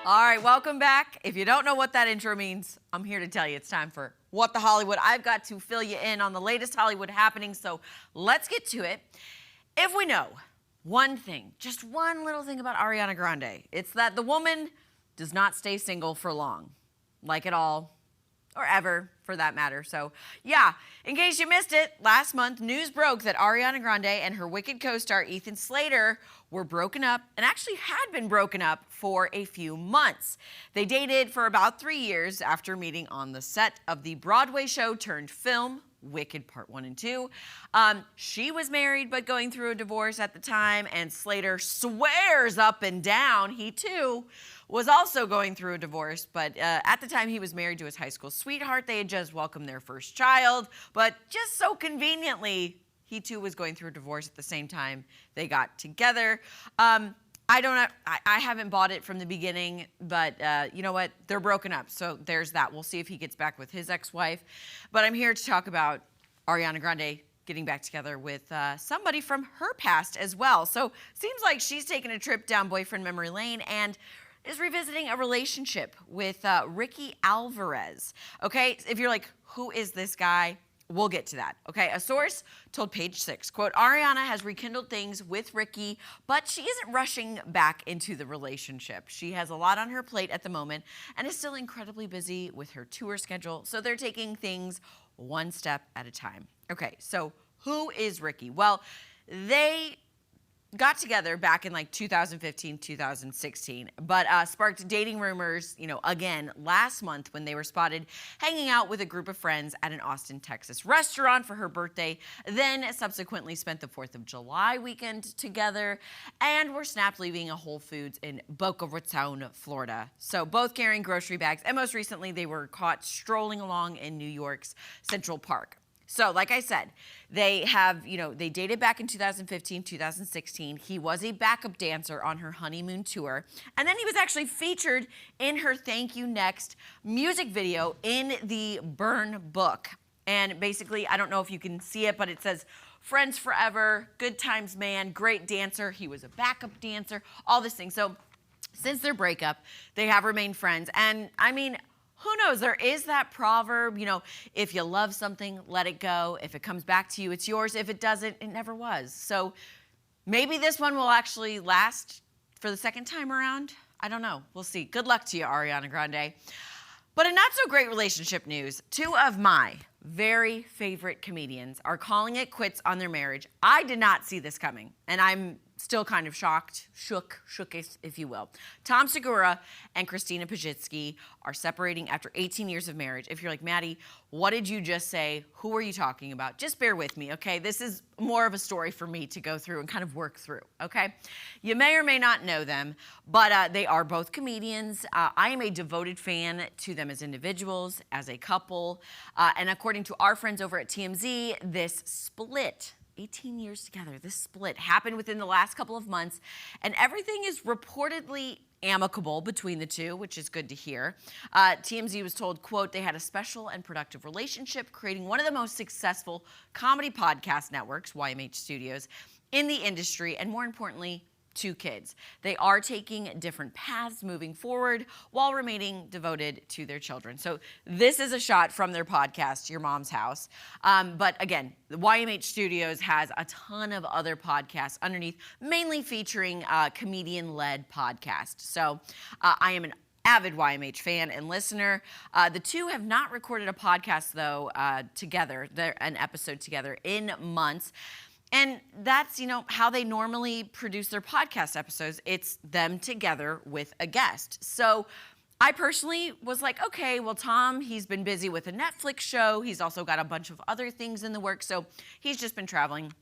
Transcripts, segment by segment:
All right, welcome back. If you don't know what that intro means, I'm here to tell you it's time for What the Hollywood. I've got to fill you in on the latest Hollywood happenings, so let's get to it. If we know one thing, just one little thing about Ariana Grande, it's that the woman does not stay single for long, like at all, or ever for that matter. So yeah, in case you missed it, last month news broke that Ariana Grande and her Wicked co-star Ethan Slater were broken up and actually had been broken up for a few months. They dated for about 3 years after meeting on the set of the Broadway show turned film Wicked Part 1 and 2. She was married but going through a divorce at the time, and Slater swears up and down he too was also going through a divorce, but at the time he was married to his high school sweetheart. They had just welcomed their first child, but just so conveniently, he too was going through a divorce at the same time they got together. I haven't bought it from the beginning, but you know what? They're broken up, so there's that. We'll see if he gets back with his ex-wife. But I'm here to talk about Ariana Grande getting back together with somebody from her past as well. So seems like she's taking a trip down boyfriend memory lane and is revisiting a relationship with Ricky Alvarez. Okay, if you're like, who is this guy? We'll get to that, okay? A source told Page Six, quote, Ariana has rekindled things with Ricky, but she isn't rushing back into the relationship. She has a lot on her plate at the moment and is still incredibly busy with her tour schedule, so they're taking things one step at a time. Okay, so who is Ricky? Well, they got together back in like 2015, 2016, but sparked dating rumors, again, last month when they were spotted hanging out with a group of friends at an Austin, Texas restaurant for her birthday, then subsequently spent the 4th of July weekend together and were snapped leaving a Whole Foods in Boca Raton, Florida. So both carrying grocery bags, and most recently they were caught strolling along in New York's Central Park. So, like I said, they dated back in 2015, 2016. He was a backup dancer on her honeymoon tour. And then he was actually featured in her Thank You Next music video in the Burn book. And basically, I don't know if you can see it, but it says, friends forever, good times man, great dancer. He was a backup dancer, all this thing. So, since their breakup, they have remained friends. And, I mean, who knows? There is that proverb, if you love something, let it go. If it comes back to you, it's yours. If it doesn't, it never was. So maybe this one will actually last for the second time around. I don't know. We'll see. Good luck to you, Ariana Grande. But in not so great relationship news, 2 of my very favorite comedians are calling it quits on their marriage. I did not see this coming, and I'm still kind of shook if you will. Tom Segura and Christina Pajitsky are separating after 18 years of marriage. If you're like, Maddie, what did you just say? Who are you talking about? Just bear with me, okay? This is more of a story for me to go through and kind of work through, okay? You may or may not know them, but they are both comedians. I am a devoted fan to them as individuals, as a couple, and according to our friends over at TMZ, this split 18 years together. This split happened within the last couple of months, and everything is reportedly amicable between the two, which is good to hear. TMZ was told, quote, they had a special and productive relationship, creating one of the most successful comedy podcast networks, YMH Studios, in the industry, and more importantly, 2 kids. They are taking different paths moving forward while remaining devoted to their children. So this is a shot from their podcast, Your Mom's House. But again, the YMH Studios has a ton of other podcasts underneath, mainly featuring comedian-led podcasts. So I am an avid YMH fan and listener. The 2 have not recorded a podcast, though, together, an episode together in months. And that's, how they normally produce their podcast episodes. It's them together with a guest. So I personally was like, okay, well, Tom, he's been busy with a Netflix show. He's also got a bunch of other things in the works. So he's just been traveling.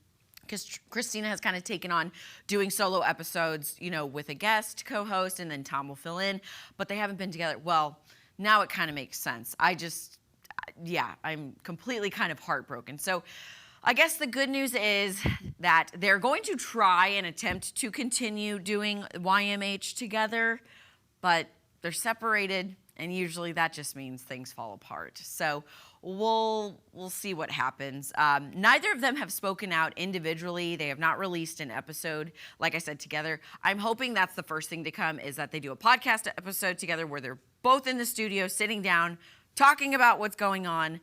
Because Christina has kind of taken on doing solo episodes, with a guest co-host, and then Tom will fill in. But they haven't been together. Well, now it kind of makes sense. I'm completely kind of heartbroken. So I guess the good news is that they're going to try and attempt to continue doing YMH together, but they're separated, and usually that just means things fall apart. So we'll see what happens. Neither of them have spoken out individually. They have not released an episode, like I said, together. I'm hoping that's the first thing to come, is that they do a podcast episode together where they're both in the studio, sitting down, talking about what's going on.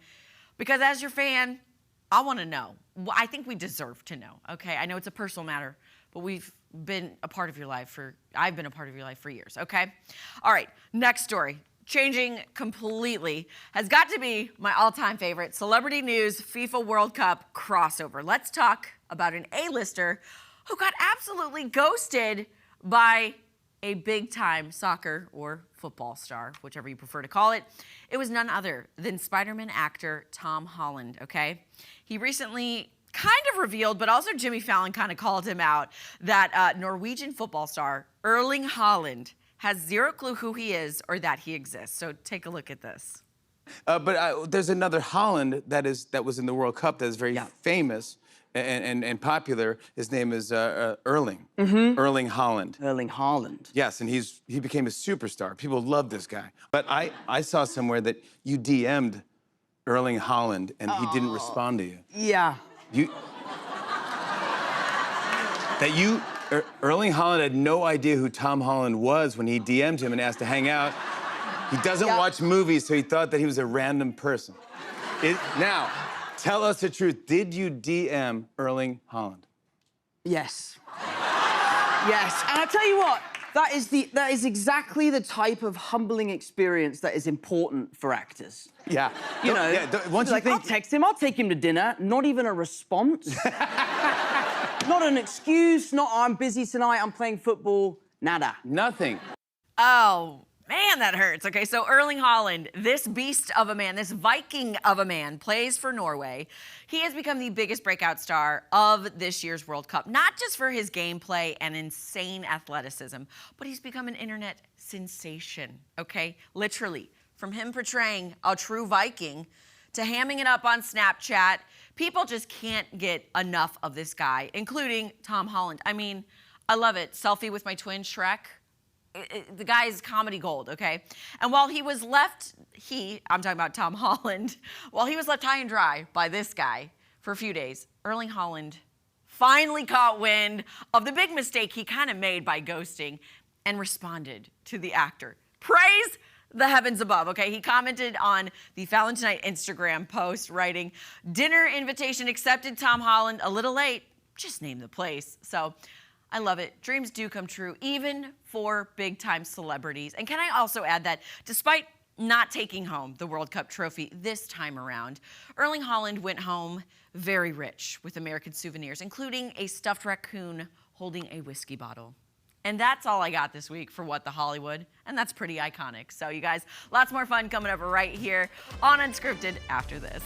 Because as your fan, I want to know. I think we deserve to know, okay? I know it's a personal matter, but we've been a part of your life I've been a part of your life for years, okay? All right, next story. Changing completely, has got to be my all-time favorite, Celebrity News FIFA World Cup crossover. Let's talk about an A-lister who got absolutely ghosted by a big-time soccer or football star, whichever you prefer to call it. It was none other than Spider-Man actor Tom Holland, okay? He recently kind of revealed, but also Jimmy Fallon kind of called him out, that Norwegian football star Erling Holland has zero clue who he is or that he exists. So take a look at this. But there's another Holland that was in the World Cup that is very famous and popular. His name is Erling. Erling Holland. Erling Haaland. Yes, and he became a superstar. People love this guy. But I saw somewhere that you DM'd Erling Haaland and he didn't respond to you. Yeah. Erling Haaland had no idea who Tom Holland was when he DM'd him and asked to hang out. He doesn't watch movies, so he thought that he was a random person. Now, tell us the truth. Did you DM Erling Haaland? Yes. Yes, and I'll tell you what, that is exactly the type of humbling experience that is important for actors. Yeah. You know, I'll text him, I'll take him to dinner, not even a response. Not an excuse, not I'm busy tonight, I'm playing football, nada. Nothing. Oh, man, that hurts. Okay, so Erling Haaland, this beast of a man, this Viking of a man, plays for Norway. He has become the biggest breakout star of this year's World Cup, not just for his gameplay and insane athleticism, but he's become an internet sensation, okay? Literally, from him portraying a true Viking to hamming it up on Snapchat. People just can't get enough of this guy, including Tom Holland. I mean, I love it. Selfie with my twin, Shrek. The guy is comedy gold, okay? And while he was left, I'm talking about Tom Holland, while he was left high and dry by this guy for a few days, Erling Haaland finally caught wind of the big mistake he kind of made by ghosting and responded to the actor. Praise the heavens above, okay? He commented on the Fallon Tonight Instagram post, writing, "Dinner invitation accepted, Tom Holland, a little late, just name the place." So I love it. Dreams do come true, even for big-time celebrities. And can I also add that despite not taking home the World Cup trophy this time around, Erling Haaland went home very rich with American souvenirs, including a stuffed raccoon holding a whiskey bottle. And that's all I got this week for What the Hollywood, and that's pretty iconic. So you guys, lots more fun coming up right here on Unscripted after this.